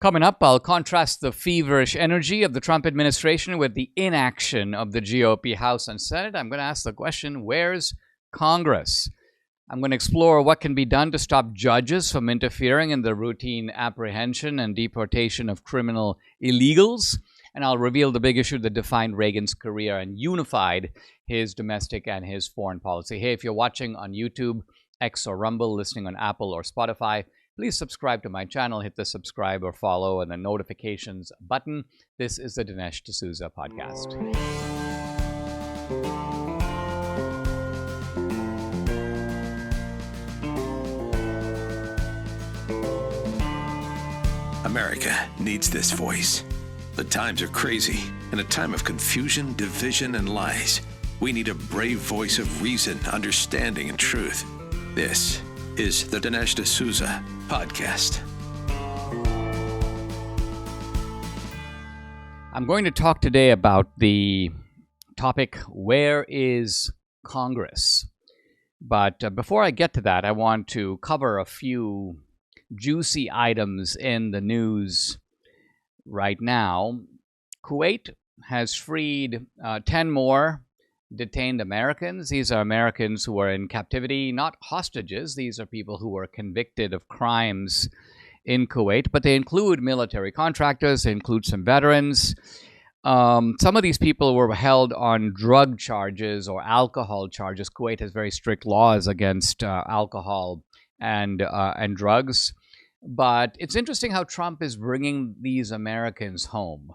Coming up, I'll contrast the feverish energy of the Trump administration with the inaction of the GOP House and Senate. I'm going to ask the question, where's Congress? I'm going to explore what can be done to stop judges from interfering in the routine apprehension and deportation of criminal illegals. And I'll reveal the big issue that defined Reagan's career and unified his domestic and his foreign policy. Hey, if you're watching on YouTube, X or Rumble, listening on Apple or Spotify, please subscribe to my channel, hit the subscribe or follow and the notifications button. This is the Dinesh D'Souza podcast. America needs this voice. The times are crazy. In a time of confusion, division, and lies, we need a brave voice of reason, understanding, and truth. This is the Dinesh D'Souza podcast. I'm going to talk today about the topic, where is Congress? But before I get to that, I want to cover a few juicy items in the news right now. Kuwait has freed 10 more detained Americans. These are Americans who are in captivity, not hostages. These are people who were convicted of crimes in Kuwait, but they include military contractors, they include some veterans. Some of these people were held on drug charges or alcohol charges. Kuwait has very strict laws against alcohol and drugs. But it's interesting how Trump is bringing these Americans home.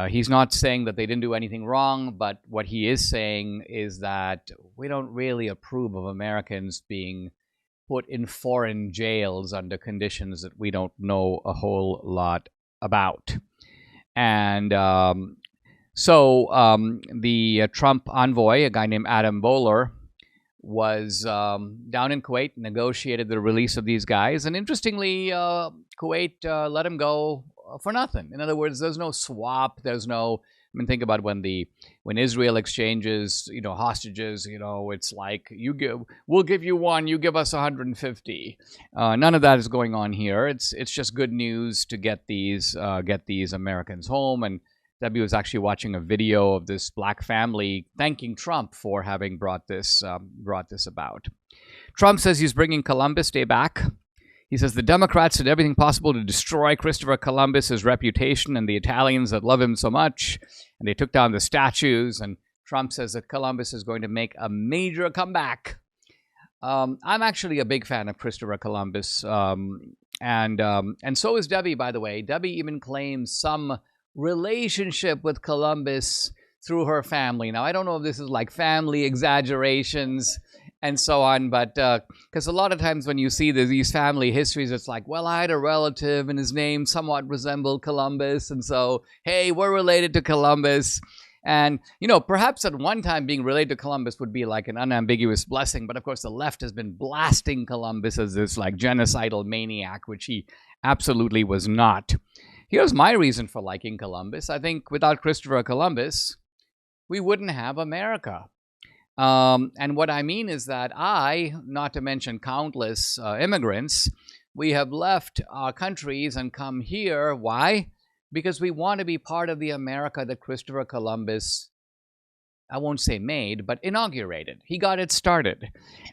He's not saying that they didn't do anything wrong, but what he is saying is that we don't really approve of Americans being put in foreign jails under conditions that we don't know a whole lot about. And the Trump envoy, a guy named Adam Bowler, was down in Kuwait, negotiated the release of these guys. And interestingly, Kuwait let him go for nothing. In other words, there's no swap. There's no, think about when Israel exchanges, hostages, it's like we'll give you one, you give us 150. None of that is going on here. It's just good news to get these Americans home. And Debbie was actually watching a video of this black family thanking Trump for having brought this about. Trump says he's bringing Columbus Day back. He says the Democrats did everything possible to destroy Christopher Columbus's reputation and the Italians that love him so much, and they took down the statues. And Trump says that Columbus is going to make a major comeback. I'm actually a big fan of Christopher Columbus, and so is Debbie, by the way. Debbie even claims some relationship with Columbus through her family. Now, I don't know if this is like family exaggerations and so on, but because a lot of times when you see these family histories, it's like, well, I had a relative and his name somewhat resembled Columbus, and so, hey, we're related to Columbus. And, perhaps at one time being related to Columbus would be like an unambiguous blessing, but of course the left has been blasting Columbus as this like genocidal maniac, which he absolutely was not. Here's my reason for liking Columbus. I think without Christopher Columbus, we wouldn't have America. And what I mean is that not to mention countless immigrants, we have left our countries and come here. Why? Because we want to be part of the America that Christopher Columbus, I won't say made, but inaugurated. He got it started.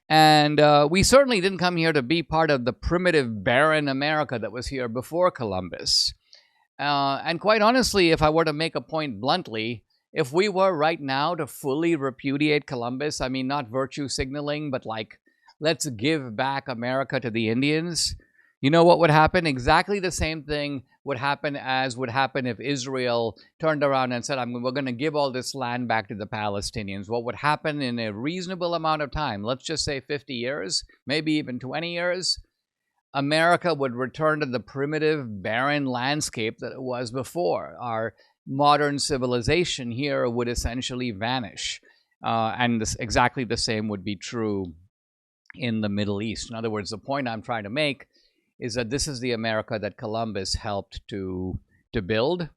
And we certainly didn't come here to be part of the primitive, barren America that was here before Columbus. And quite honestly, if I were to make a point bluntly, if we were right now to fully repudiate Columbus, I mean, not virtue signaling, but like, let's give back America to the Indians, you know what would happen? Exactly the same thing would happen if Israel turned around and said, we're going to give all this land back to the Palestinians. What would happen in a reasonable amount of time, let's just say 50 years, maybe even 20 years, America would return to the primitive, barren landscape that it was before. Our modern civilization here would essentially vanish. And exactly the same would be true in the Middle East. In other words, the point I'm trying to make is that this is the America that Columbus helped to build.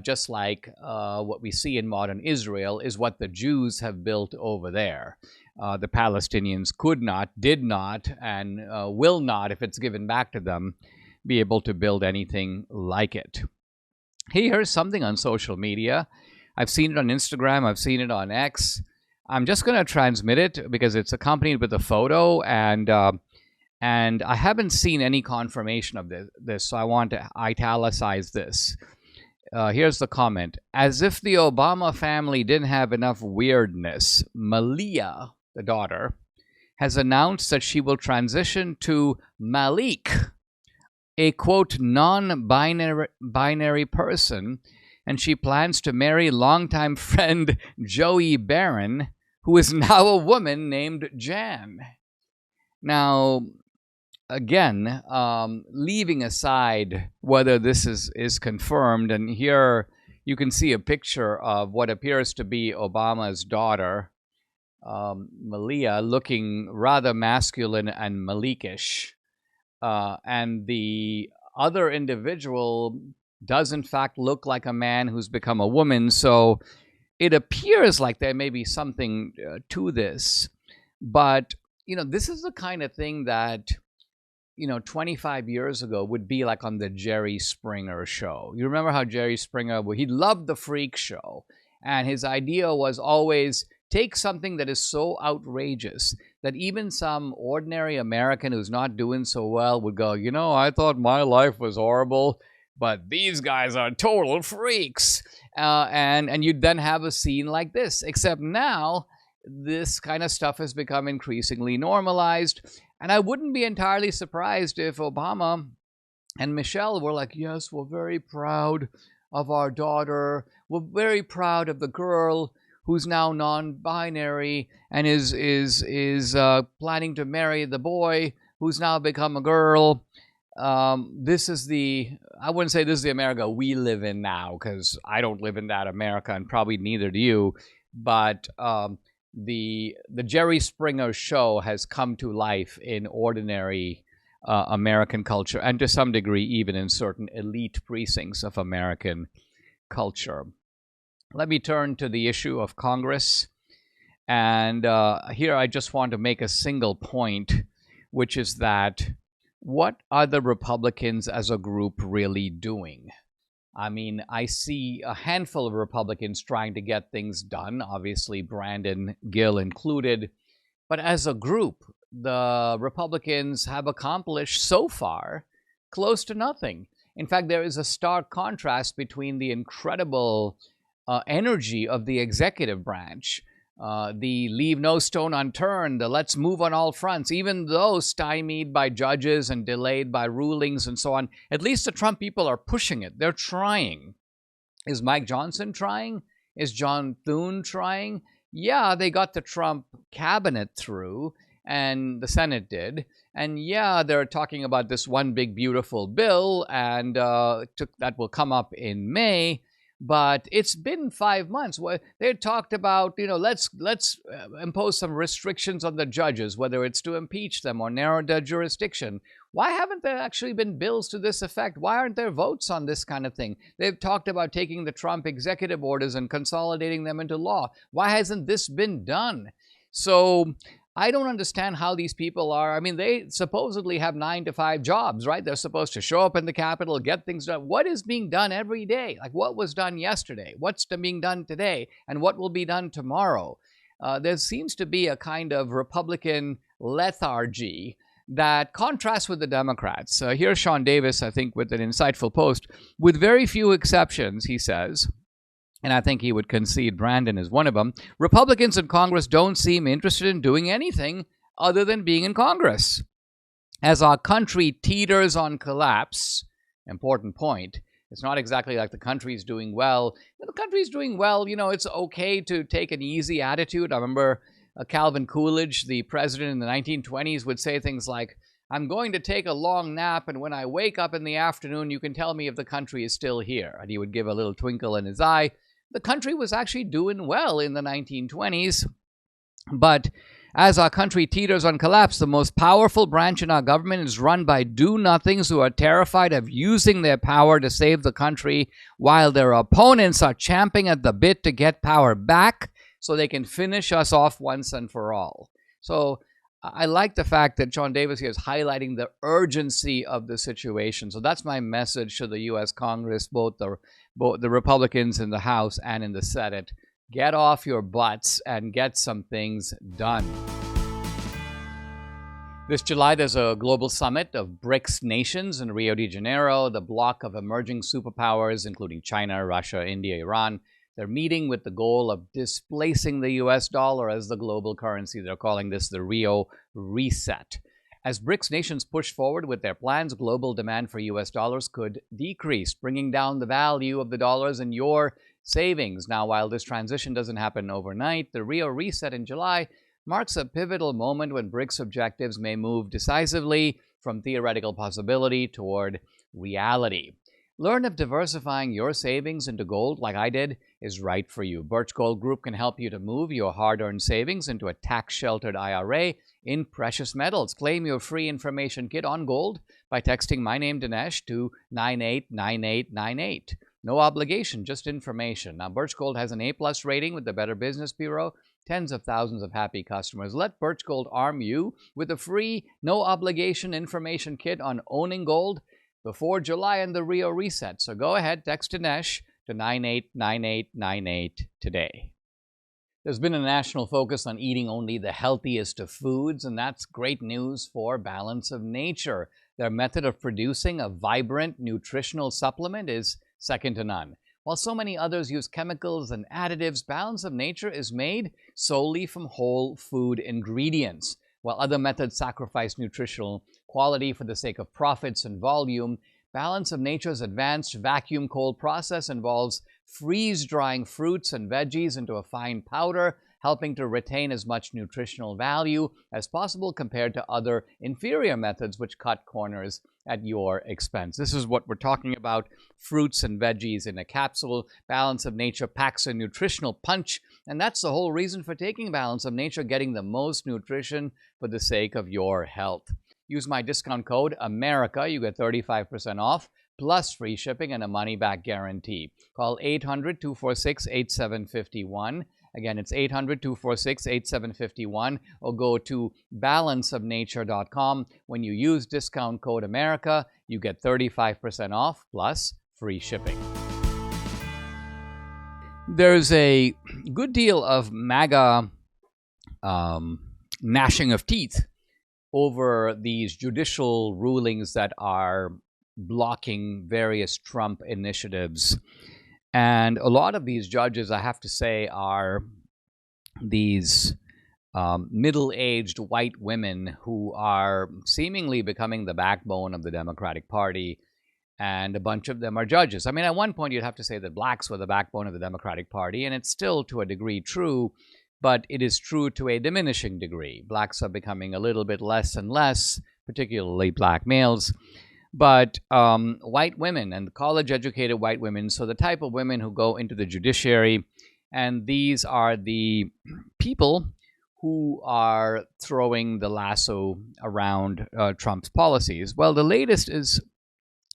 Just like what we see in modern Israel is what the Jews have built over there. The Palestinians could not, did not, and will not, if it's given back to them, be able to build anything like it. Here's something on social media. I've seen it on Instagram. I've seen it on X. I'm just going to transmit it because it's accompanied with a photo, and I haven't seen any confirmation of this, so I want to italicize this. Here's the comment. As if the Obama family didn't have enough weirdness, Malia, the daughter, has announced that she will transition to Malik, a, quote, non-binary person, and she plans to marry longtime friend Joey Barron, who is now a woman named Jan. Now, again, leaving aside whether this is confirmed, and here you can see a picture of what appears to be Obama's daughter, Malia, looking rather masculine and Malikish. And the other individual does in fact look like a man who's become a woman, so it appears like there may be something to this. But, this is the kind of thing that 25 years ago would be like on the Jerry Springer show. You remember how Jerry Springer, he loved the freak show. And his idea was always take something that is so outrageous that even some ordinary American who's not doing so well would go, I thought my life was horrible, but these guys are total freaks. And you'd then have a scene like this. Except now, this kind of stuff has become increasingly normalized. And I wouldn't be entirely surprised if Obama and Michelle were like, yes, we're very proud of our daughter. We're very proud of the girl who's now non-binary and is planning to marry the boy who's now become a girl. This is I wouldn't say this is the America we live in now, because I don't live in that America, and probably neither do you. But the Jerry Springer show has come to life in ordinary American culture, and to some degree even in certain elite precincts of American culture. Let me turn to the issue of Congress. And here I just want to make a single point, which is that what are the Republicans as a group really doing? I mean, I see a handful of Republicans trying to get things done, obviously Brandon Gill included. But as a group, the Republicans have accomplished so far close to nothing. In fact, there is a stark contrast between the incredible energy of the executive branch, the leave no stone unturned, the let's move on all fronts, even though stymied by judges and delayed by rulings and so on. At least the Trump people are pushing it. They're trying. Is Mike Johnson trying? Is John Thune trying? Yeah, they got the Trump cabinet through, and the Senate did. And yeah, they're talking about this one big beautiful bill, and that will come up in May. But it's been 5 months. They talked about, let's impose some restrictions on the judges, whether it's to impeach them or narrow their jurisdiction. Why haven't there actually been bills to this effect? Why aren't there votes on this kind of thing? They've talked about taking the Trump executive orders and consolidating them into law. Why hasn't this been done? So I don't understand how these people are. I mean, they supposedly have 9-to-5 jobs, right? They're supposed to show up in the Capitol, get things done. What is being done every day? Like, what was done yesterday? What's being done today? And what will be done tomorrow? There seems to be a kind of Republican lethargy that contrasts with the Democrats. Here's Sean Davis, I think, with an insightful post. With very few exceptions, he says, and I think he would concede Brandon is one of them, Republicans in Congress don't seem interested in doing anything other than being in Congress. As our country teeters on collapse, important point, it's not exactly like the country's doing well. When the country's doing well, it's okay to take an easy attitude. I remember Calvin Coolidge, the president in the 1920s, would say things like, I'm going to take a long nap, and when I wake up in the afternoon, you can tell me if the country is still here. And he would give a little twinkle in his eye. The country was actually doing well in the 1920s, but as our country teeters on collapse, the most powerful branch in our government is run by do-nothings who are terrified of using their power to save the country, while their opponents are champing at the bit to get power back so they can finish us off once and for all. So I like the fact that John Davis here is highlighting the urgency of the situation. So that's my message to the U.S. Congress, both the Republicans in the House and in the Senate. Get off your butts and get some things done. This July, there's a global summit of BRICS nations in Rio de Janeiro, the bloc of emerging superpowers, including China, Russia, India, Iran. They're meeting with the goal of displacing the US dollar as the global currency. They're calling this the Rio Reset. As BRICS nations push forward with their plans, global demand for US dollars could decrease, bringing down the value of the dollars in your savings. Now, while this transition doesn't happen overnight, the Rio Reset in July marks a pivotal moment when BRICS objectives may move decisively from theoretical possibility toward reality. Learn if diversifying your savings into gold, like I did, is right for you. Birch Gold Group can help you to move your hard-earned savings into a tax-sheltered IRA in precious metals. Claim your free information kit on gold by texting my name, Dinesh, to 989898. No obligation, just information. Now, Birch Gold has an A-plus rating with the Better Business Bureau. Tens of thousands of happy customers. Let Birch Gold arm you with a free, no-obligation information kit on owning gold before July and the Rio Reset. So go ahead, text Dinesh to 989898 today. There's been a national focus on eating only the healthiest of foods, and that's great news for Balance of Nature. Their method of producing a vibrant nutritional supplement is second to none. While so many others use chemicals and additives, Balance of Nature is made solely from whole food ingredients. While other methods sacrifice nutritional quality for the sake of profits and volume, Balance of Nature's advanced vacuum cold process involves freeze-drying fruits and veggies into a fine powder, helping to retain as much nutritional value as possible compared to other inferior methods which cut corners at your expense. This is what we're talking about, fruits and veggies in a capsule. Balance of Nature packs a nutritional punch, and that's the whole reason for taking Balance of Nature, getting the most nutrition for the sake of your health. Use my discount code AMERICA, you get 35% off, plus free shipping and a money-back guarantee. Call 800-246-8751. Again, it's 800-246-8751, or go to balanceofnature.com. When you use discount code AMERICA, you get 35% off plus free shipping. There's a good deal of MAGA gnashing of teeth over these judicial rulings that are blocking various Trump initiatives. And a lot of these judges, I have to say, are these middle-aged white women who are seemingly becoming the backbone of the Democratic Party, and a bunch of them are judges. I mean, at one point, you'd have to say that blacks were the backbone of the Democratic Party, and it's still, to a degree, true, but it is true to a diminishing degree. Blacks are becoming a little bit less and less, particularly black males. But white women and college-educated white women, so the type of women who go into the judiciary, and these are the people who are throwing the lasso around Trump's policies. Well, the latest is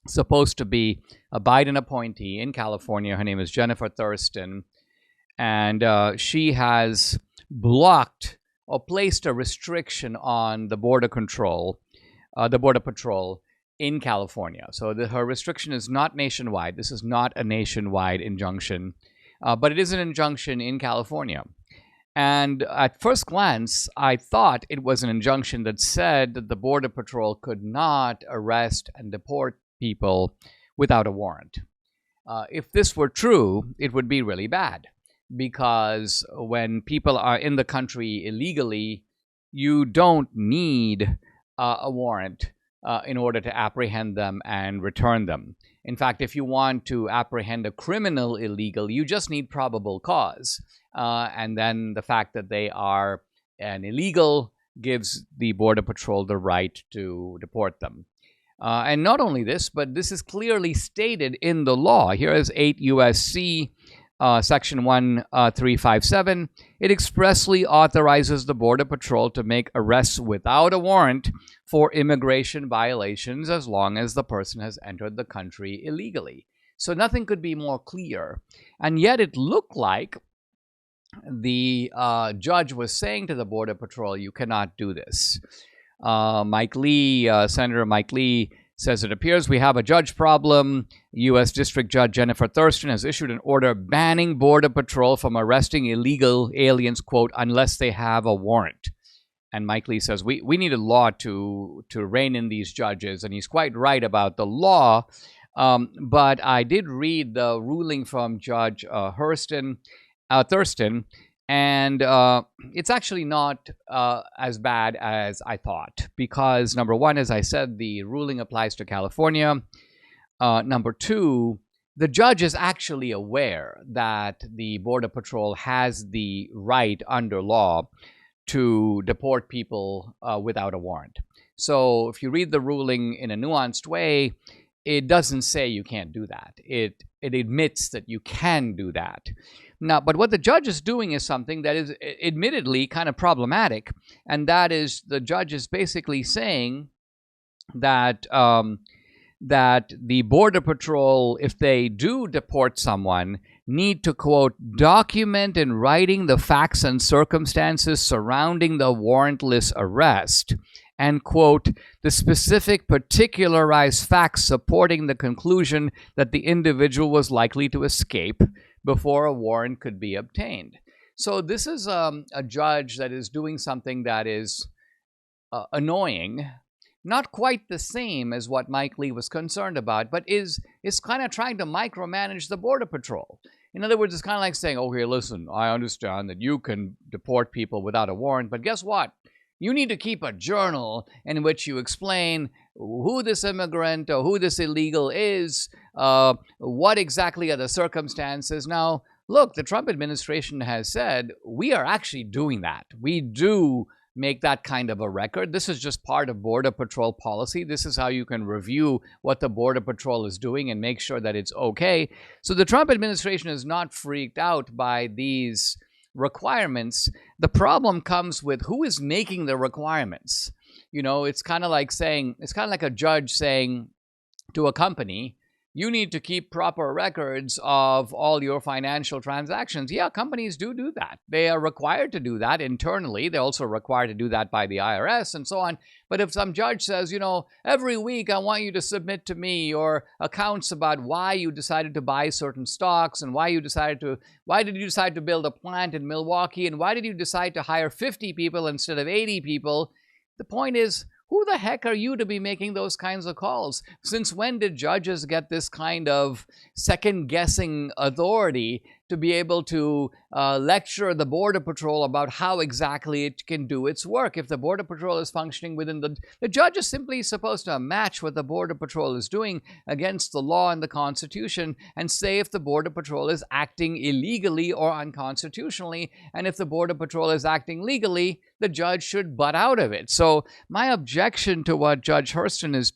supposed to be a Biden appointee in California. Her name is Jennifer Thurston, and she has blocked or placed a restriction on the border patrol in California. So her restriction is not nationwide. This is not a nationwide injunction, but it is an injunction in California. And at first glance, I thought it was an injunction that said that the Border Patrol could not arrest and deport people without a warrant. If this were true, it would be really bad, because when people are in the country illegally, you don't need a warrant in order to apprehend them and return them. In fact, if you want to apprehend a criminal illegal, you just need probable cause. And then the fact that they are an illegal gives the Border Patrol the right to deport them. And not only this, but this is clearly stated in the law. Here is 8 U.S.C. Section 1357. It expressly authorizes the Border Patrol to make arrests without a warrant for immigration violations as long as the person has entered the country illegally. So nothing could be more clear. And yet it looked like the judge was saying to the Border Patrol, you cannot do this. Senator Mike Lee says, it appears we have a judge problem. U.S. District Judge Jennifer Thurston has issued an order banning Border Patrol from arresting illegal aliens, quote, unless they have a warrant. And Mike Lee says, we need a law to rein in these judges. And he's quite right about the law. But I did read the ruling from Judge Thurston, and it's actually not as bad as I thought, because number one, as I said, the ruling applies to California. Number two, the judge is actually aware that the Border Patrol has the right under law to deport people without a warrant. So if you read the ruling in a nuanced way, it doesn't say you can't do that. It admits that you can do that. Now, but what the judge is doing is something that is admittedly kind of problematic, and that is the judge is basically saying that that the Border Patrol, if they do deport someone, need to, quote, document in writing the facts and circumstances surrounding the warrantless arrest, and, quote, the specific particularized facts supporting the conclusion that the individual was likely to escape before a warrant could be obtained. So this is a judge that is doing something that is annoying, not quite the same as what Mike Lee was concerned about, but is kind of trying to micromanage the Border Patrol. In other words, it's kind of like saying, oh, here, listen, I understand that you can deport people without a warrant, but guess what? You need to keep a journal in which you explain who this immigrant or who this illegal is, what exactly are the circumstances. Now, look, the Trump administration has said we are actually doing that. We do make that kind of a record. This is just part of Border Patrol policy. This is how you can review what the Border Patrol is doing and make sure that it's okay. So the Trump administration is not freaked out by these requirements. The problem comes with who is making the requirements. You know, it's kind of like a judge saying to a company, you need to keep proper records of all your financial transactions. Yeah, companies do that. They are required to do that internally. They're also required to do that by the IRS and so on. But if some judge says, you know, every week I want you to submit to me your accounts about why you decided to buy certain stocks and why did you decide to build a plant in Milwaukee and why did you decide to hire 50 people instead of 80 people? The point is, who the heck are you to be making those kinds of calls? Since when did judges get this kind of second-guessing authority to be able to lecture the Border Patrol about how exactly it can do its work? If the Border Patrol is functioning within the judge is simply supposed to match what the Border Patrol is doing against the law and the Constitution and say if the Border Patrol is acting illegally or unconstitutionally. And if the Border Patrol is acting legally, the judge should butt out of it. So my objection to what Judge Thurston is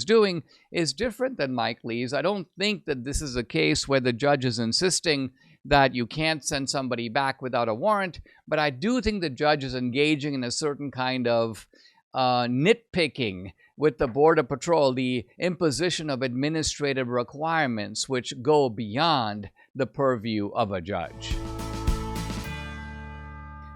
doing is different than Mike Lee's. I don't think that this is a case where the judge is insisting that you can't send somebody back without a warrant, but I do think the judge is engaging in a certain kind of nitpicking with the Border Patrol, the imposition of administrative requirements which go beyond the purview of a judge.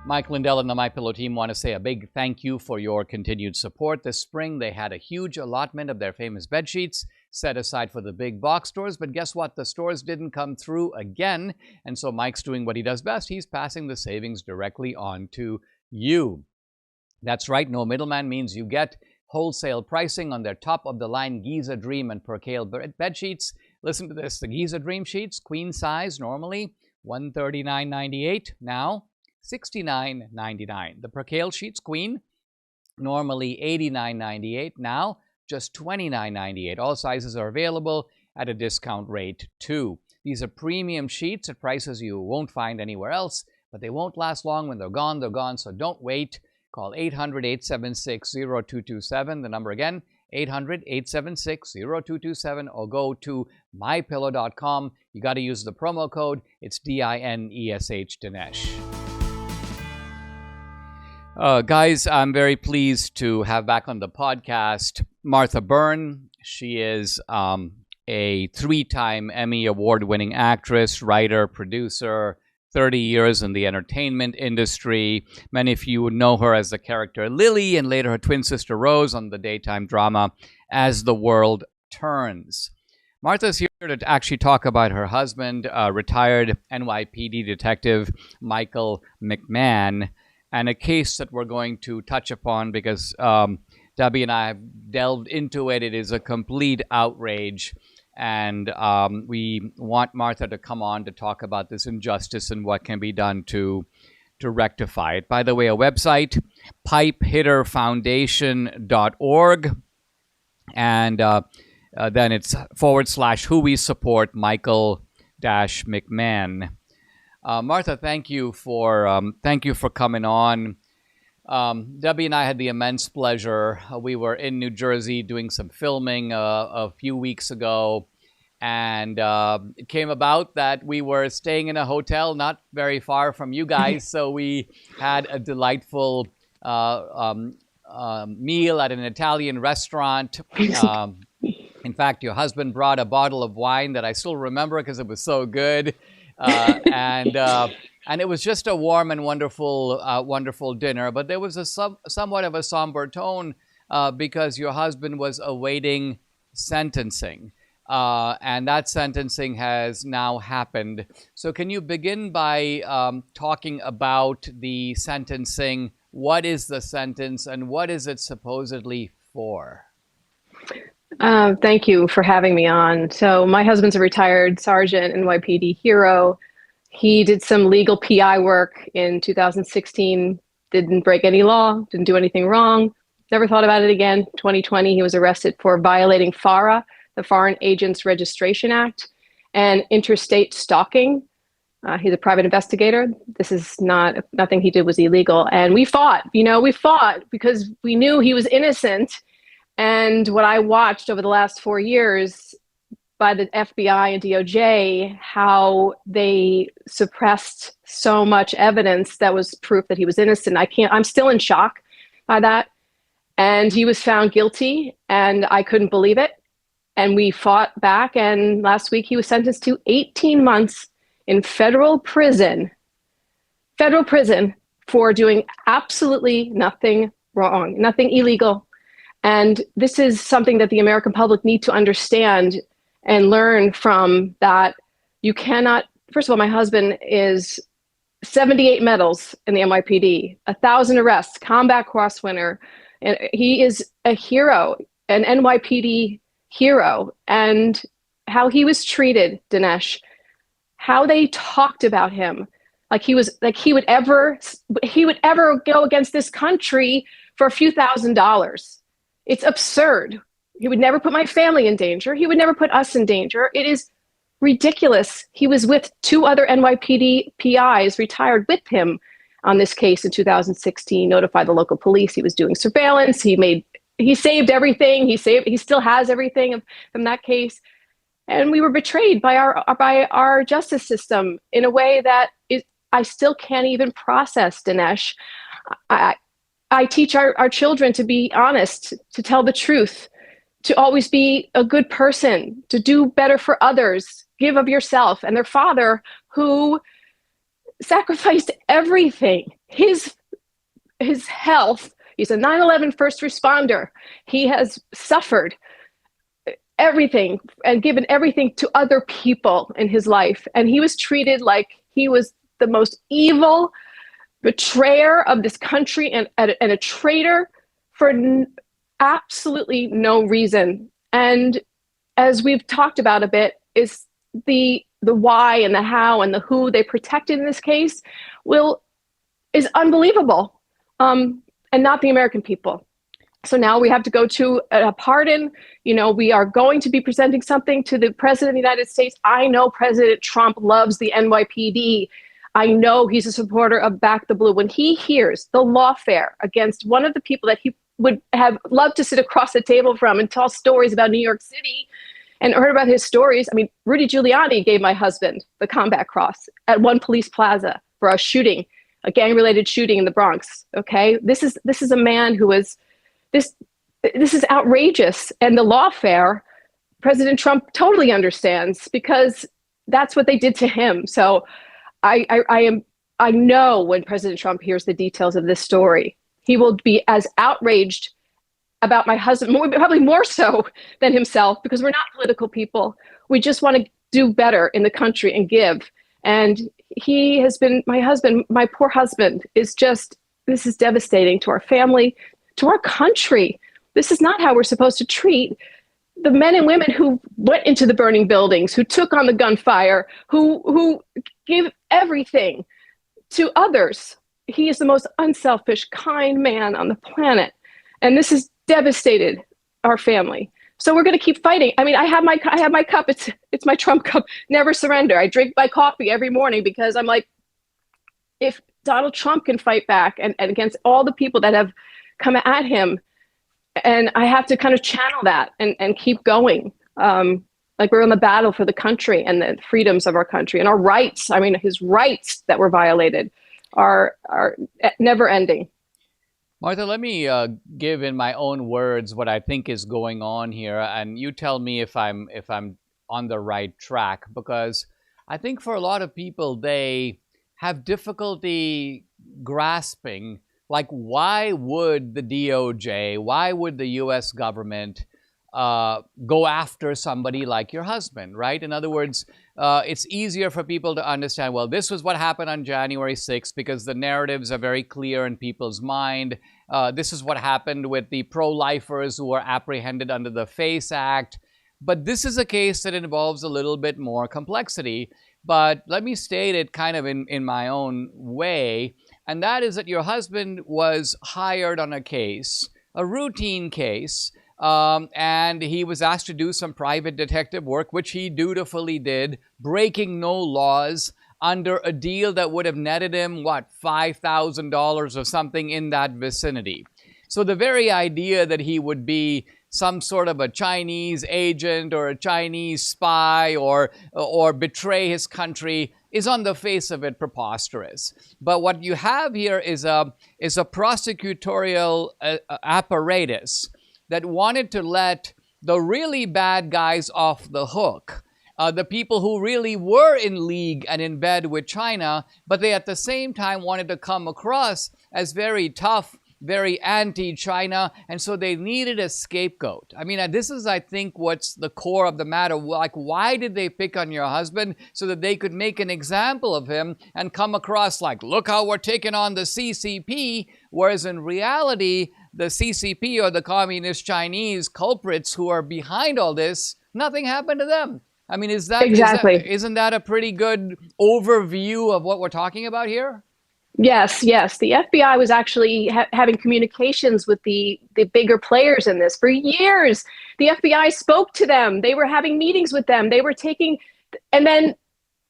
Mike Lindell and the MyPillow team want to say a big thank you for your continued support. This spring, they had a huge allotment of their famous bed sheets set aside for the big box stores, but guess what? The stores didn't come through again, and so Mike's doing what he does best. He's passing the savings directly on to you. That's right, no middleman means you get wholesale pricing on their top-of-the-line Giza Dream and Percale bed sheets. Listen to this. The Giza Dream sheets, queen size, normally $139.98, now $69.99. The Percale sheets, queen, normally $89.98, now just $29.98. All sizes are available at a discount rate too. These are premium sheets at prices you won't find anywhere else, but they won't last long. When they're gone, so don't wait. Call 800-876-0227. The number again, 800-876-0227, or go to mypillow.com. You got to use the promo code. It's DINESH, Dinesh. Guys, I'm very pleased to have back on the podcast Martha Byrne. She is a 3-time Emmy Award-winning actress, writer, producer, 30 years in the entertainment industry. Many of you would know her as the character Lily and later her twin sister Rose on the daytime drama As the World Turns. Martha's here to actually talk about her husband, retired NYPD detective Michael McMahon, and a case that we're going to touch upon because Debbie and I have delved into it. It is a complete outrage, and we want Martha to come on to talk about this injustice and what can be done to rectify it. By the way, a website, pipehitterfoundation.org, and then it's /who we support Michael-McMahon. Martha, thank you for coming on. Debbie and I had the immense pleasure. We were in New Jersey doing some filming a few weeks ago, and it came about that we were staying in a hotel not very far from you guys, so we had a delightful meal at an Italian restaurant. In fact, your husband brought a bottle of wine that I still remember because it was so good. And it was just a warm and wonderful dinner. But there was a somewhat of a somber tone because your husband was awaiting sentencing. And that sentencing has now happened. So can you begin by talking about the sentencing? What is the sentence and what is it supposedly for? Thank you for having me on. So my husband's a retired sergeant, NYPD hero. He did some legal PI work in 2016, didn't break any law, didn't do anything wrong, never thought about it again. 2020, he was arrested for violating FARA, the Foreign Agents Registration Act, and interstate stalking. He's a private investigator. This is nothing he did was illegal. And we fought because we knew he was innocent. And what I watched over the last 4 years by the FBI and DOJ, how they suppressed so much evidence that was proof that he was innocent. I'm still in shock by that. And he was found guilty and I couldn't believe it. And we fought back. And last week he was sentenced to 18 months in federal prison for doing absolutely nothing wrong, nothing illegal. And this is something that the American public need to understand and learn from, that you cannot, first of all, my husband is 78 medals in the NYPD, 1,000 arrests, combat cross winner. And he is a hero, an NYPD hero. And how he was treated, Dinesh, how they talked about him, like he would ever go against this country for a few $1,000s. It's absurd. He would never put my family in danger. He would never put us in danger. It is ridiculous. He was with 2 other NYPD PIs retired with him on this case in 2016, notified the local police. He was doing surveillance. He saved everything. He still has everything from that case. And we were betrayed by our justice system in a way that I still can't even process, Dinesh. I teach our children to be honest, to tell the truth, to always be a good person, to do better for others, give of yourself. And their father, who sacrificed everything, his health, he's a 9/11 first responder. He has suffered everything and given everything to other people in his life. And he was treated like he was the most evil betrayer of this country and a traitor for absolutely no reason. And as we've talked about a bit, is the why and the how and the who they protected in this case is unbelievable, and not the American people. So now we have to go to a pardon. We are going to be presenting something to the President of the United States. I know President Trump loves the NYPD. I know he's a supporter of Back the Blue. When he hears the lawfare against one of the people that he would have loved to sit across the table from and tell stories about New York City, and heard about his stories. I mean, Rudy Giuliani gave my husband the Combat Cross at one police plaza for a shooting, a gang-related shooting in the Bronx. Okay, this is a man who is this is outrageous, and the lawfare, President Trump totally understands because that's what they did to him. So I know when President Trump hears the details of this story, he will be as outraged about my husband, probably more so than himself, because we're not political people. We just want to do better in the country and give. And he has been, my husband, my poor husband, this is devastating to our family, to our country. This is not how we're supposed to treat the men and women who went into the burning buildings, who took on the gunfire, who gave everything to others. He is the most unselfish, kind man on the planet. And this has devastated our family. So we're going to keep fighting. I mean, I have my cup. It's my Trump cup. Never surrender. I drink my coffee every morning because I'm like, if Donald Trump can fight back and against all the people that have come at him, and I have to kind of channel that and keep going. Like we're in the battle for the country and the freedoms of our country and our rights. I mean, his rights that were violated are never ending. Martha, let me give in my own words what I think is going on here, and you tell me if I'm on the right track, because I think for a lot of people, they have difficulty grasping, like, why would the DOJ, why would the U.S. government go after somebody like your husband, right? In other words, it's easier for people to understand, well, this was what happened on January 6th because the narratives are very clear in people's mind. This is what happened with the pro-lifers who were apprehended under the FACE Act. But this is a case that involves a little bit more complexity. But let me state it kind of in my own way. And that is that your husband was hired on a case, a routine case, and he was asked to do some private detective work, which he dutifully did, breaking no laws, under a deal that would have netted him, what, $5,000 or something in that vicinity. So the very idea that he would be some sort of a Chinese agent or a Chinese spy or betray his country is on the face of it preposterous. But what you have here is a prosecutorial apparatus that wanted to let the really bad guys off the hook, the people who really were in league and in bed with China, but they at the same time wanted to come across as very tough, very anti-China, and so they needed a scapegoat. I mean, this is, I think, what's the core of the matter. Like, why did they pick on your husband? So that they could make an example of him and come across like, look how we're taking on the CCP, whereas in reality, the CCP or the Communist Chinese culprits who are behind all this, nothing happened to them. I mean, exactly. Isn't that a pretty good overview of what we're talking about here? Yes. The FBI was actually having communications with the bigger players in this for years. The FBI spoke to them. They were having meetings with them. They were taking, and then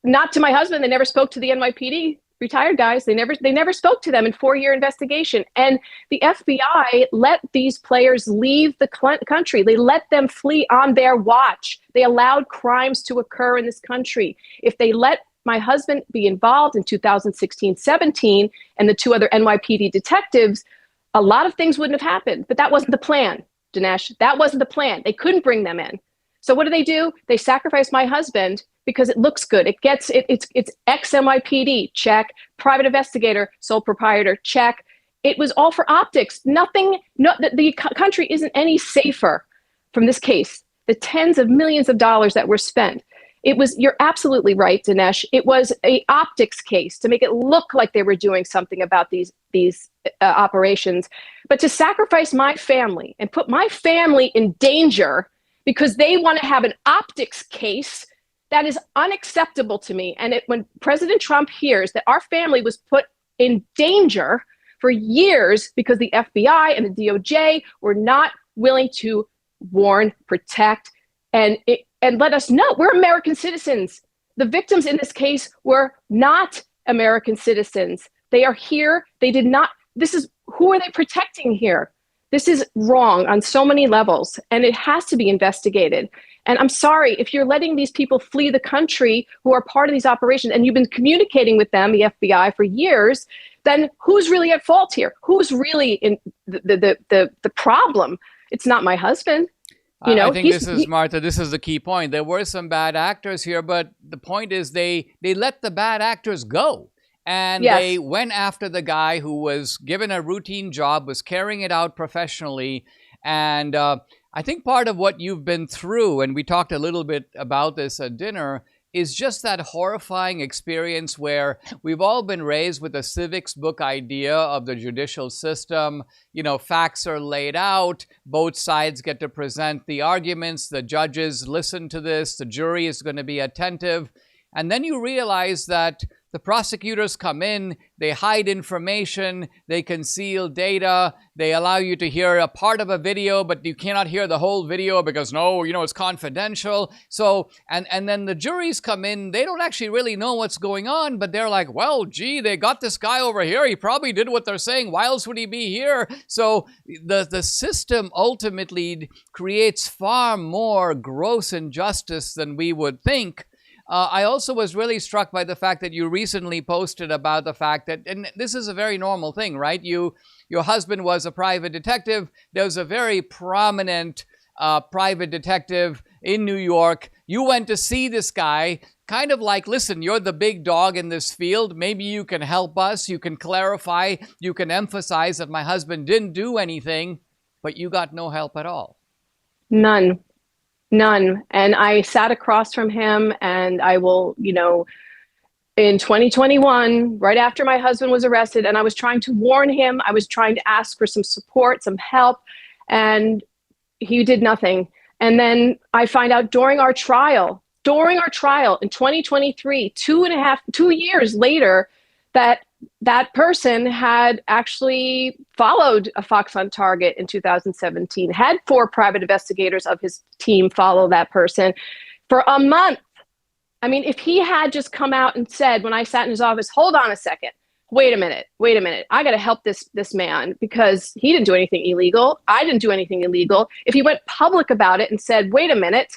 not to my husband, they never spoke to the NYPD, retired guys. They never spoke to them in 4-year investigation. And the FBI let these players leave the country. They let them flee on their watch. They allowed crimes to occur in this country. If they let my husband be involved in 2016-17 and the 2 other NYPD detectives, a lot of things wouldn't have happened. But that wasn't the plan, Dinesh. That wasn't the plan. They couldn't bring them in. So what do? They sacrifice my husband because it looks good. It's ex-NYPD, check. Private investigator, sole proprietor, check. It was all for optics. The country isn't any safer from this case. The tens of millions of dollars that were spent. You're absolutely right, Dinesh. It was an optics case to make it look like they were doing something about these operations. But to sacrifice my family and put my family in danger because they want to have an optics case, that is unacceptable to me. And when President Trump hears that our family was put in danger for years because the FBI and the DOJ were not willing to warn, protect, and let us know we're American citizens. The victims in this case were not American citizens. They are here. They did not. Who are they protecting here? This is wrong on so many levels, and it has to be investigated. And I'm sorry, if you're letting these people flee the country who are part of these operations, and you've been communicating with them, the FBI, for years, then who's really at fault here? Who's really in the problem? It's not my husband. I think this is, Martha, this is the key point. There were some bad actors here, but the point is they let the bad actors go. And they went after the guy who was given a routine job, was carrying it out professionally. And I think part of what you've been through, and we talked a little bit about this at dinner, is just that horrifying experience where we've all been raised with a civics book idea of the judicial system. You know, facts are laid out, both sides get to present the arguments, the judges listen to this, the jury is going to be attentive. And then you realize that the prosecutors come in, they hide information, they conceal data, they allow you to hear a part of a video, but you cannot hear the whole video because no, you know, it's confidential. So, and then the juries come in, they don't actually really know what's going on, but they're like, well, gee, they got this guy over here, he probably did what they're saying, why else would he be here? So the system ultimately creates far more gross injustice than we would think. I also was really struck by the fact that you recently posted about the fact that, and this is a very normal thing, right? Your husband was a private detective. There was a very prominent private detective in New York. You went to see this guy, kind of like, listen, you're the big dog in this field. Maybe you can help us. You can clarify. You can emphasize that my husband didn't do anything, but you got no help at all. None. And I sat across from him, and I will, you know, in 2021, right after my husband was arrested, and I was trying to warn him, I was trying to ask for some support, some help, and he did nothing. And then I find out during our trial in 2023, 2 years later, that person had actually followed a fox on target in 2017, had 4 private investigators of his team follow that person for a month. I mean, if he had just come out and said, when I sat in his office, hold on a second, wait a minute, I got to help this man because he didn't do anything illegal. I didn't do anything illegal. If he went public about it and said, wait a minute,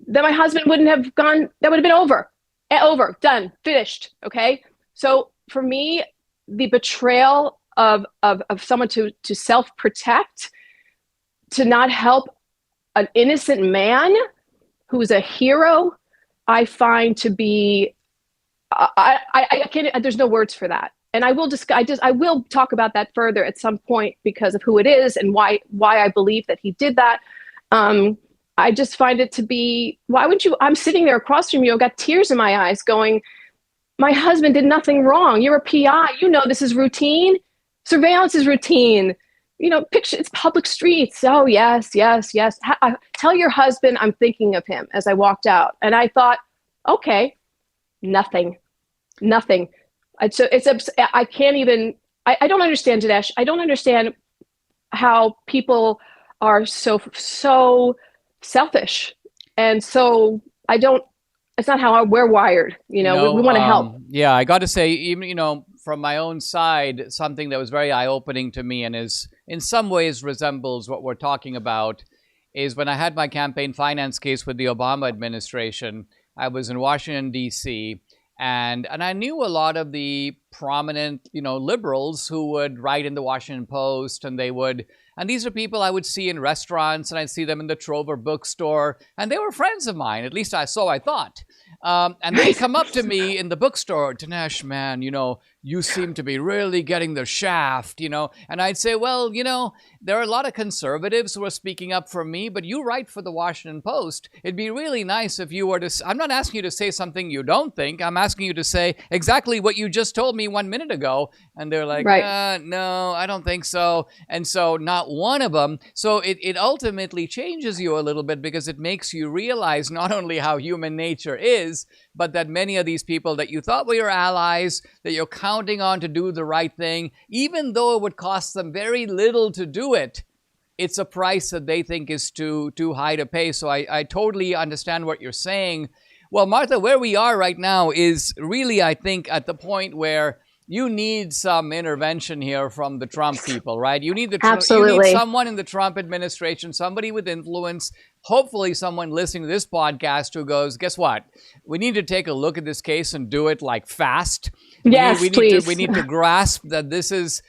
then my husband wouldn't have gone, that would have been over, done, finished. Okay. So for me, the betrayal of someone to self-protect, to not help an innocent man who's a hero, I find to be, I can't, there's no words for that. And I will talk about that further at some point because of who it is and why I believe that he did that. I just find it to be, why would you, I'm sitting there across from you, I've got tears in my eyes going, my husband did nothing wrong. You're a PI. You know this is routine. Surveillance is routine. You know, it's public streets. Oh, yes. Tell your husband I'm thinking of him as I walked out. And I thought, okay, nothing. I can't even, I don't understand, Dinesh. I don't understand how people are so selfish. And so it's not how we're wired. You know, we want to help. Yeah, I got to say, even, you know, from my own side, something that was very eye-opening to me and is in some ways resembles what we're talking about is when I had my campaign finance case with the Obama administration. I was in Washington, D.C., and I knew a lot of the prominent, you know, liberals who would write in the Washington Post, and these are people I would see in restaurants, and I'd see them in the Trover bookstore, and they were friends of mine, at least I thought. And they'd come up to me in the bookstore, Dinesh, man, you know, you seem to be really getting the shaft, you know. And I'd say, well, you know, there are a lot of conservatives who are speaking up for me, but you write for the Washington Post. It'd be really nice if you were to, I'm not asking you to say something you don't think. I'm asking you to say exactly what you just told me 1 minute ago. And they're like, right. No, I don't think so. And so not one of them. So it ultimately changes you a little bit because it makes you realize not only how human nature is, but that many of these people that you thought were your allies, that you're counting on to do the right thing, even though it would cost them very little to do it, it's a price that they think is too high to pay. So I totally understand what you're saying. Well, Martha, where we are right now is really, I think, at the point where you need some intervention here from the Trump people, right? You need Absolutely. You need someone in the Trump administration, somebody with influence, hopefully someone listening to this podcast who goes, guess what? We need to take a look at this case and do it like fast. Yes, please. We need to grasp that this is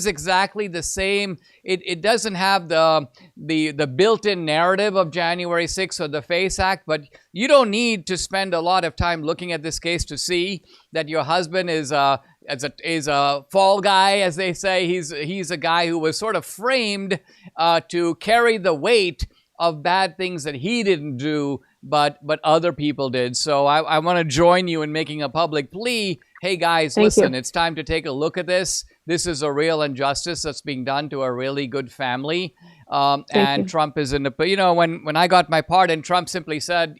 exactly the same. It doesn't have the built-in narrative of January 6th or the FACE Act, but you don't need to spend a lot of time looking at this case to see that your husband is a fall guy, as they say. He's a guy who was sort of framed to carry the weight of bad things that he didn't do, but other people did. So I want to join you in making a public plea. Hey guys, listen, it's time to take a look at this. This is a real injustice that's being done to a really good family. And Trump is in the, when I got my pardon, Trump simply said,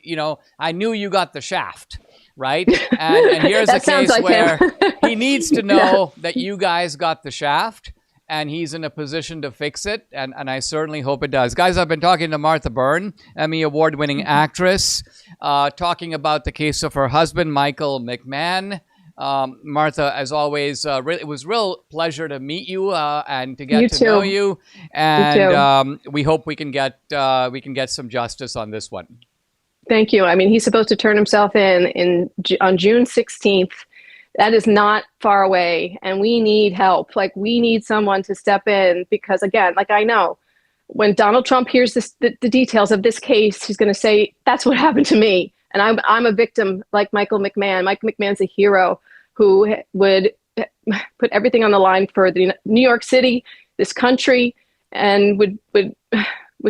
I knew you got the shaft, right? And here's a case like where he needs to know that you guys got the shaft, and he's in a position to fix it, and I certainly hope it does. Guys, I've been talking to Martha Byrne, Emmy Award-winning actress, talking about the case of her husband, Michael McMahon. Martha, as always, it was real pleasure to meet you and to get to know you. And we hope we can get some justice on this one. Thank you. I mean, he's supposed to turn himself in on June 16th. That is not far away, and we need help. Like, we need someone to step in, because again, like, I know when Donald Trump hears the details of this case, he's going to say, that's what happened to me. And I'm a victim like Michael McMahon. Mike McMahon's a hero who would put everything on the line for the New York City, this country, and would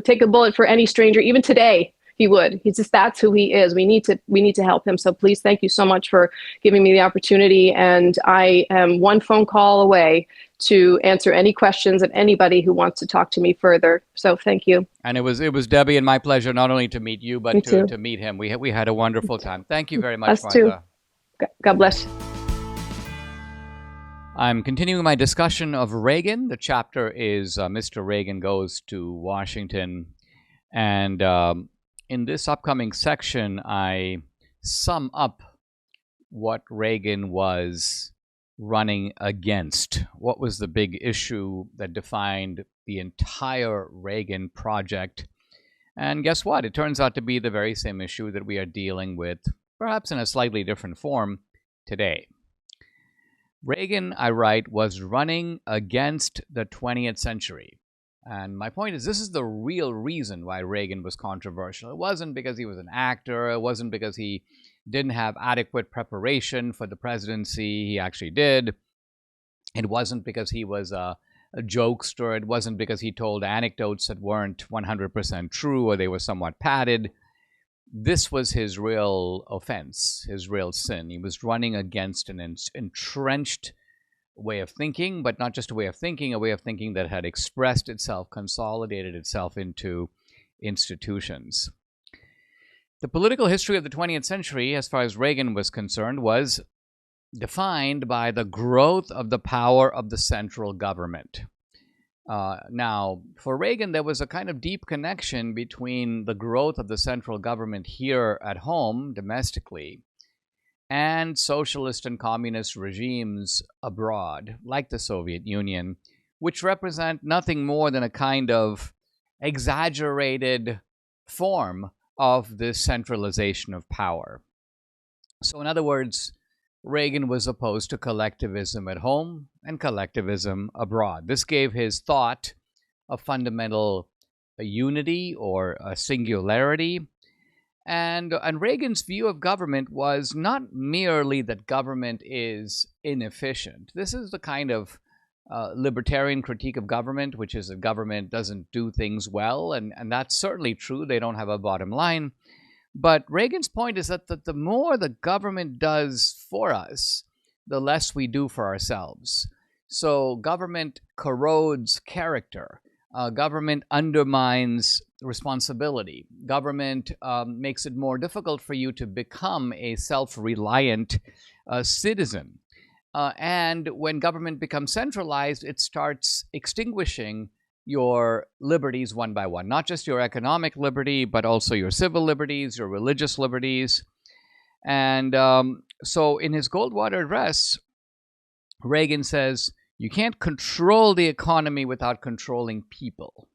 take a bullet for any stranger. Even today, he would. That's who he is. We need to help him. So please, thank you so much for giving me the opportunity. And I am one phone call away to answer any questions of anybody who wants to talk to me further. So thank you. And it was Debbie and my pleasure not only to meet you, but to meet him. We had a wonderful time. Thank you very much, Us Martha. Too. God bless. I'm continuing my discussion of Reagan. The chapter is Mr. Reagan Goes to Washington. And in this upcoming section, I sum up what Reagan was running against. What was the big issue that defined the entire Reagan project? And guess what? It turns out to be the very same issue that we are dealing with, perhaps in a slightly different form, today. Reagan, I write, was running against the 20th century. And my point is, this is the real reason why Reagan was controversial. It wasn't because he was an actor. It wasn't because he didn't have adequate preparation for the presidency. He actually did. It wasn't because he was a jokester. It wasn't because he told anecdotes that weren't 100% true or they were somewhat padded. This was his real offense, his real sin. He was running against an entrenched way of thinking, but not just a way of thinking that had expressed itself, consolidated itself into institutions. The political history of the 20th century, as far as Reagan was concerned, was defined by the growth of the power of the central government. Now, for Reagan, there was a kind of deep connection between the growth of the central government here at home, domestically, and socialist and communist regimes abroad, like the Soviet Union, which represent nothing more than a kind of exaggerated form of this centralization of power. So in other words, Reagan was opposed to collectivism at home and collectivism abroad. This gave his thought a fundamental unity or a singularity. And Reagan's view of government was not merely that government is inefficient. This is the kind of libertarian critique of government, which is that government doesn't do things well, and that's certainly true. They don't have a bottom line. But Reagan's point is that the more the government does for us, the less we do for ourselves. So government corrodes character. Government undermines responsibility. Government makes it more difficult for you to become a self-reliant citizen. And when government becomes centralized, it starts extinguishing your liberties one by one, not just your economic liberty, but also your civil liberties, your religious liberties. And so in his Goldwater address, Reagan says, you can't control the economy without controlling people.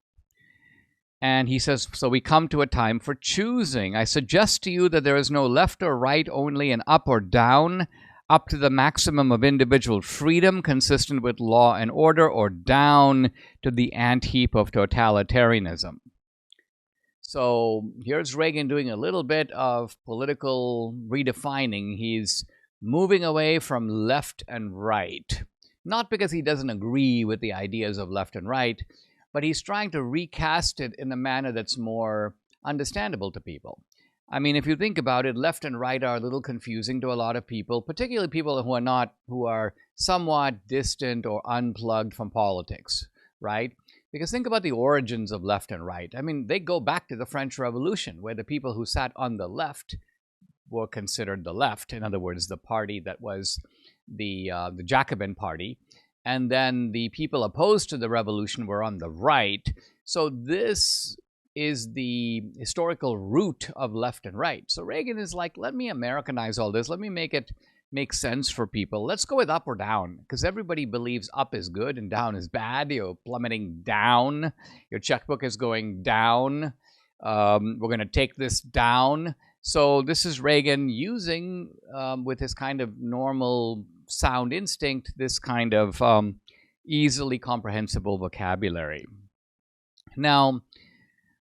And he says, so we come to a time for choosing. I suggest to you that there is no left or right, only an up or down, up to the maximum of individual freedom consistent with law and order, or down to the ant-heap of totalitarianism. So here's Reagan doing a little bit of political redefining. He's moving away from left and right, not because he doesn't agree with the ideas of left and right, but he's trying to recast it in a manner that's more understandable to people. I mean, if you think about it, left and right are a little confusing to a lot of people, particularly people who are somewhat distant or unplugged from politics, right? Because think about the origins of left and right. I mean, they go back to the French Revolution, where the people who sat on the left were considered the left. In other words, the party that was the Jacobin party. And then the people opposed to the revolution were on the right. So this is the historical root of left and right. So Reagan is like, let me Americanize all this. Let me make it make sense for people. Let's go with up or down, because everybody believes up is good and down is bad. You're plummeting down. Your checkbook is going down. We're going to take this down. So this is Reagan using, with his kind of normal sound instinct, this kind of easily comprehensible vocabulary. Now,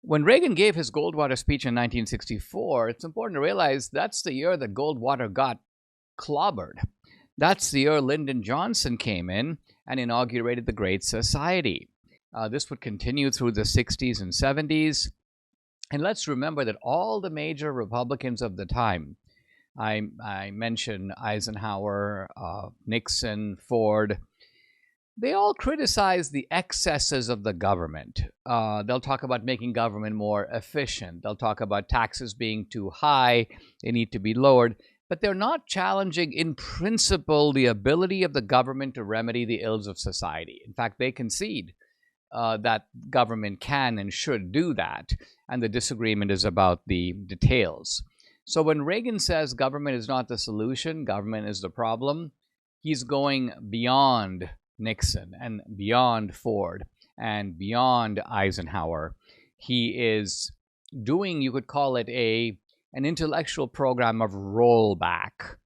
when Reagan gave his Goldwater speech in 1964, it's important to realize that's the year that Goldwater got clobbered. That's the year Lyndon Johnson came in and inaugurated the Great Society. This would continue through the 60s and 70s. And let's remember that all the major Republicans of the time, I mentioned Eisenhower, Nixon, Ford, they all criticized the excesses of the government. They'll talk about making government more efficient. They'll talk about taxes being too high. They need to be lowered. But they're not challenging, in principle, the ability of the government to remedy the ills of society. In fact, they concede that government can and should do that. And the disagreement is about the details. So when Reagan says government is not the solution, government is the problem, he's going beyond Nixon and beyond Ford and beyond Eisenhower. He is doing, you could call it an intellectual program of rollback.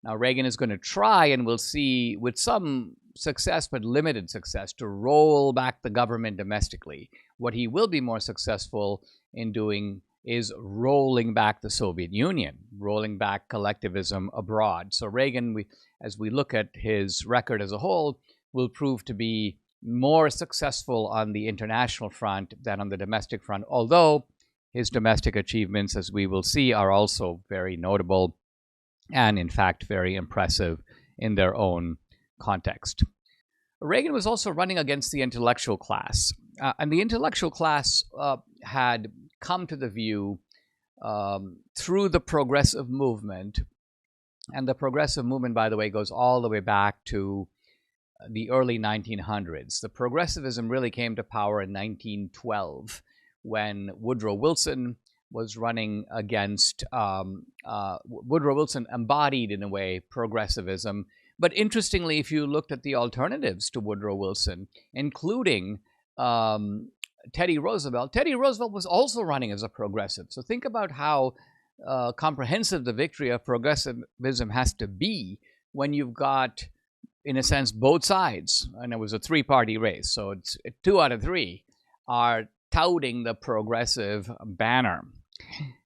Now, Reagan is going to try, and we'll see with some success, but limited success, to roll back the government domestically. What he will be more successful in doing is rolling back the Soviet Union, rolling back collectivism abroad. So Reagan, as we look at his record as a whole, will prove to be more successful on the international front than on the domestic front, although his domestic achievements, as we will see, are also very notable and, in fact, very impressive in their own context. Reagan was also running against the intellectual class, and the intellectual class had come to the view through the progressive movement. And the progressive movement, by the way, goes all the way back to the early 1900s. The progressivism really came to power in 1912 when Woodrow Wilson was running against, Woodrow Wilson embodied, in a way, progressivism. But interestingly, if you looked at the alternatives to Woodrow Wilson, including Teddy Roosevelt was also running as a progressive. So think about how comprehensive the victory of progressivism has to be when you've got, in a sense, both sides. And it was a three-party race. So it's 2 out of 3 are touting the progressive banner.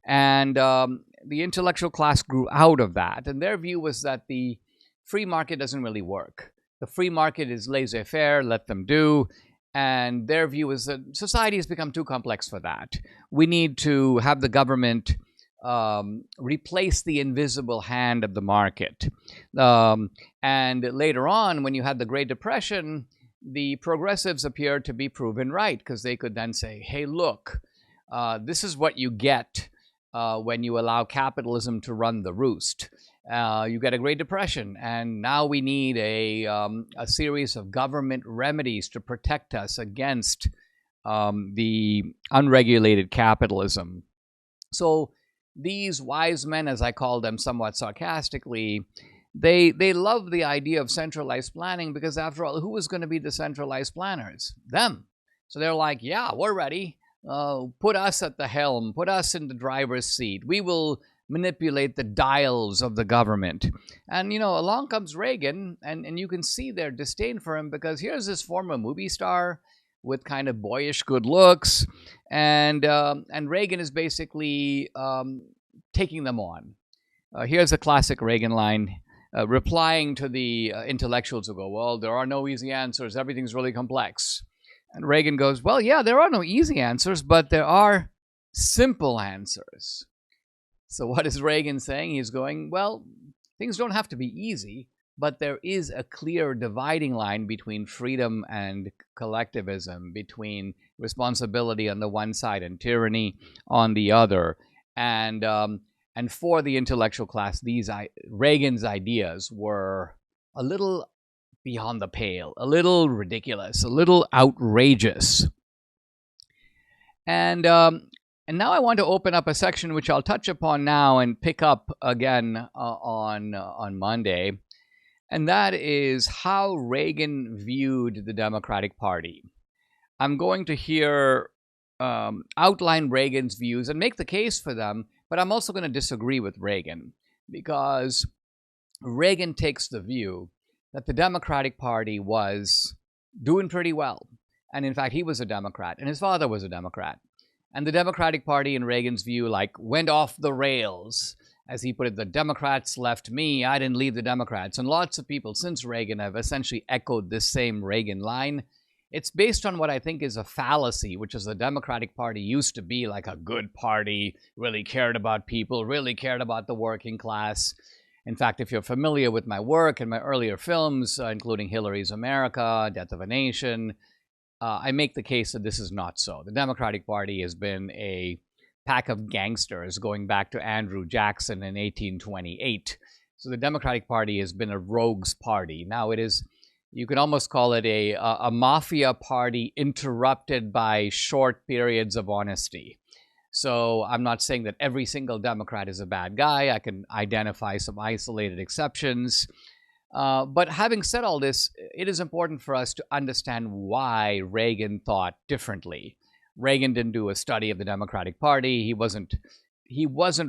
And the intellectual class grew out of that. And their view was that the free market doesn't really work. The free market is laissez-faire, let them do. And their view is that society has become too complex for that. We need to have the government replace the invisible hand of the market. And later on, when you had the Great Depression, the progressives appeared to be proven right, because they could then say, hey, look, this is what you get when you allow capitalism to run the roost. You get a Great Depression, and now we need a series of government remedies to protect us against the unregulated capitalism. So these wise men, as I call them somewhat sarcastically, they love the idea of centralized planning because, after all, who is going to be the centralized planners? Them. So they're like, yeah, we're ready. Put us at the helm. Put us in the driver's seat. We will manipulate the dials of the government. And, along comes Reagan, and you can see their disdain for him because here's this former movie star with kind of boyish good looks, and Reagan is basically taking them on. Here's a classic Reagan line, replying to the intellectuals who go, well, there are no easy answers. Everything's really complex. And Reagan goes, well, yeah, there are no easy answers, but there are simple answers. So what is Reagan saying? He's going, well, things don't have to be easy, but there is a clear dividing line between freedom and collectivism, between responsibility on the one side and tyranny on the other. And for the intellectual class, Reagan's ideas were a little beyond the pale, a little ridiculous, a little outrageous. And now I want to open up a section which I'll touch upon now and pick up again on Monday. And that is how Reagan viewed the Democratic Party. I'm going to outline Reagan's views and make the case for them, but I'm also going to disagree with Reagan because Reagan takes the view that the Democratic Party was doing pretty well. And in fact, he was a Democrat, and his father was a Democrat. And the Democratic Party, in Reagan's view, went off the rails. As he put it, the Democrats left me, I didn't leave the Democrats. And lots of people since Reagan have essentially echoed this same Reagan line. It's based on what I think is a fallacy, which is the Democratic Party used to be like a good party, really cared about people, really cared about the working class. In fact, if you're familiar with my work and my earlier films, including Hillary's America, Death of a Nation, I make the case that this is not so. The Democratic Party has been a pack of gangsters going back to Andrew Jackson in 1828. So the Democratic Party has been a rogues party. Now it is, you could almost call it a mafia party interrupted by short periods of honesty. So I'm not saying that every single Democrat is a bad guy. I can identify some isolated exceptions. But having said all this, it is important for us to understand why Reagan thought differently. Reagan didn't do a study of the Democratic Party. He wasn't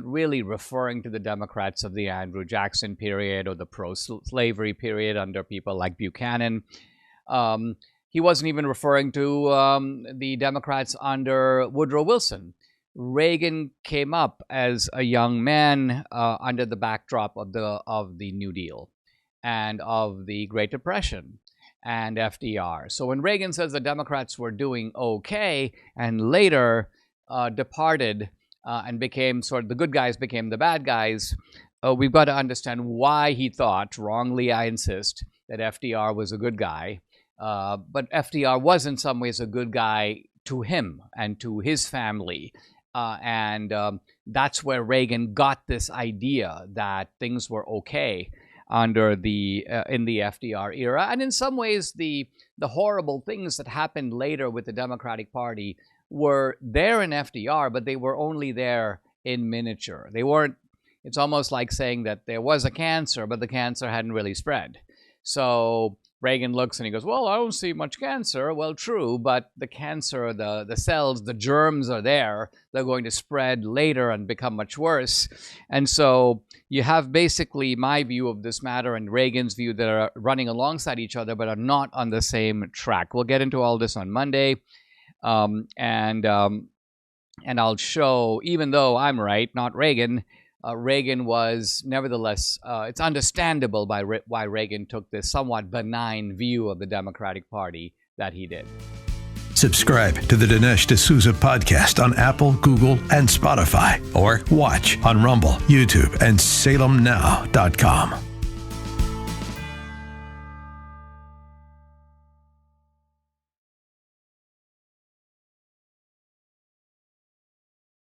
really referring to the Democrats of the Andrew Jackson period or the pro-slavery period under people like Buchanan. He wasn't even referring to the Democrats under Woodrow Wilson. Reagan came up as a young man under the backdrop of the New Deal and of the Great Depression and FDR. So when Reagan says the Democrats were doing okay and later departed and became sort of the good guys became the bad guys, we've got to understand why he thought, wrongly I insist, that FDR was a good guy. But FDR was in some ways a good guy to him and to his family. And that's where Reagan got this idea that things were okay under in the FDR era. And in some ways, the horrible things that happened later with the Democratic Party were there in FDR, but they were only there in miniature. They weren't, it's almost like saying that there was a cancer, but the cancer hadn't really spread. So Reagan looks and he goes, well, I don't see much cancer. Well, true, but the cancer, the cells, the germs are there. They're going to spread later and become much worse. And so you have basically my view of this matter and Reagan's view that are running alongside each other, but are not on the same track. We'll get into all this on Monday. And I'll show, even though I'm right, not Reagan, Reagan was nevertheless, it's understandable why Reagan took this somewhat benign view of the Democratic Party that he did. Subscribe to the Dinesh D'Souza podcast on Apple, Google, and Spotify, or watch on Rumble, YouTube, and SalemNow.com.